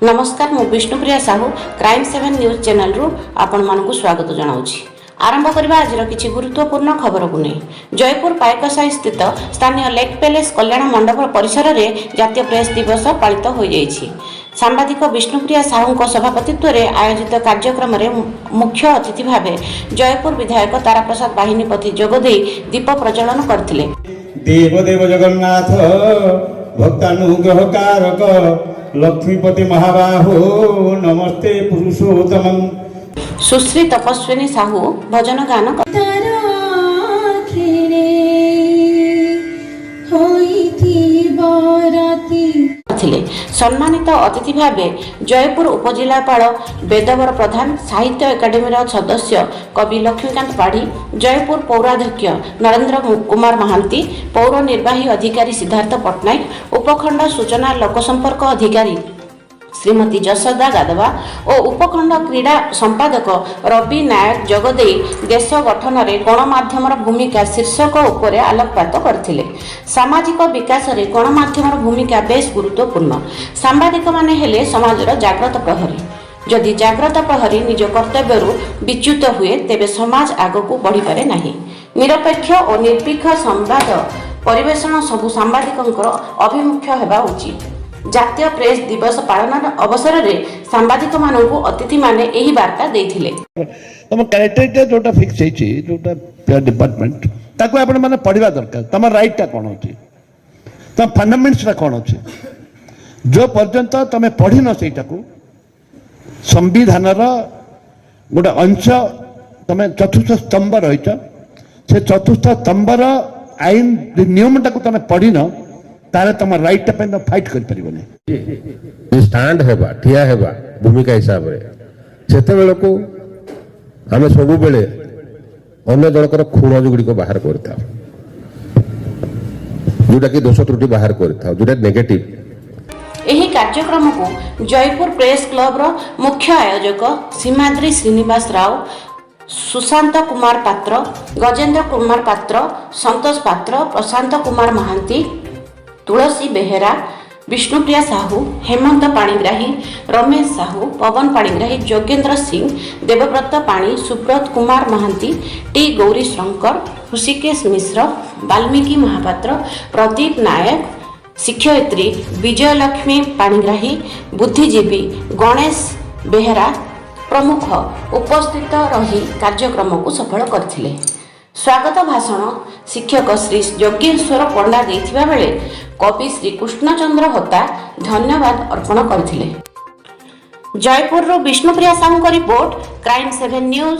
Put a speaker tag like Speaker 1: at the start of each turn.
Speaker 1: नमस्कार मु Vishnupriya Sahu crime 7 news channel रु आपण मानकु स्वागत जनाउछि। आरंभ करबा आज किछि गुरुत्वपूर्ण खबर को नहीं। जयपुर पायकसाई स्थित स्थानीय लेक पैलेस कल्याण मंडप परिसर में जातीय प्रेस दिवस पालित हो जाइछि। सांबादिक विष्णुप्रिया साहू सभापतित्व में आयोजित कार्यक्रम में मुख्य अतिथि भाव जयपुर विधायक तारा प्रसाद बाहिनीपति जोगदे दीप प्रज्वलन करथिले।
Speaker 2: देवदेव जगन्नाथ भक्तानुग्रहकारक लक्ष्मीपति महाबाहो नमस्ते पुरुषोत्तम।
Speaker 1: सुश्री तपस्विनी साहू भजन गान सम्मानित अतिथि भावे जयपुर उपजिलापाल वेदवर प्रधान साहित्य एकाडेमी सदस्य कवि लक्ष्मीकांत पाढ़ी, जयपुर पौराध्यक्ष नरेंद्र कुमार महांती, पौर निर्वाही अधिकारी सिद्धार्थ पट्टनायक, उपखंड सूचना लोकसंपर्क अधिकारी श्रीमती जसोदा गादवा और उपखंड क्रीड़ा संपादक रवि नायक जोगदे देश गठन में गणमाध्यम भूमिका शीर्षक उपर आलोकपात करथिले। सामाजिक विकास में गणमाध्यम भूमिका बेस गुरुत्वपूर्ण। सांबादिक माने हेले समाजर जाग्रत प्रहरी। जदि जाग्रत प्रहरी निज कर्तव्य विच्युत हुए तेबे समाज आगक बढ़ी पारे नाही। निरपेक्ष और निर्भीक संवाद परिवेषण सबु सांबादिकंकर अभिमुख्य हेबा उचित। जातीय प्रेस दिवस पालन अवसर में सांबादिक मानू अतिथि माने एही वार्ता देथिले।
Speaker 3: तम क्राइटेरिया जोटा फिक्स होइछि जोटा डिपार्टमेंट ताको आपण माने पढिबा दरकार। तम राइट ता कोन अछि, तम फंडामेंट्स रा कोन अछि, जो पर्यंत तमे पढि न सेटाको संविधान रा गोटे अंश तमे चतुर्थ स्तंभ रहिछ, से चतुर्थ स्तंभ रा आईन नियम टाको तमे पढि न तारे तुम राइट पे फाइट कर परिबने।
Speaker 4: स्टैंड हेबा ठिया हेबा भूमिका हिसाब रे सेते बेले को हमें सब बेले अन्य जनकर खूण गुड़ी को बाहर करता, जोटा कि दोष त्रुटि बाहर करता, जोटा नेगेटिव।
Speaker 1: एही कार्यक्रम को जयपुर प्रेस क्लब रो मुख्य आयोजक सीमाद्री श्रीनिवास राव, सुशांत कुमार पात्र, गजेंद्र कुमार पात्र, संतोष पात्र, प्रशांत कुमार महांती, तुलसी बेहेरा, विष्णुप्रिया साहू, हेमंत पाणिग्राही, रमेश साहू, पवन पाणिग्राही, जोगेंद्र सिंह, देवव्रत पाणी, सुब्रत कुमार महांती, टी गौरी शंकर, ऋषिकेश मिश्र, वाल्मीकि महापात्र, प्रदीप नायक, शिक्षयित्री विजयलक्ष्मी पाणिग्राही, बुद्धिजीवी गणेश बेहेरा प्रमुख उपस्थित रही कार्यक्रम को सफल करथिले। स्वागत भाषण शिक्षक श्री योगेश्वर पंडा देथिबा बेले कवि श्री कृष्णचंद्र होता धन्यवाद अर्पण करथिले। जयपुर रो विष्णुप्रिया साहू को रिपोर्ट क्राइम 7 न्यूज।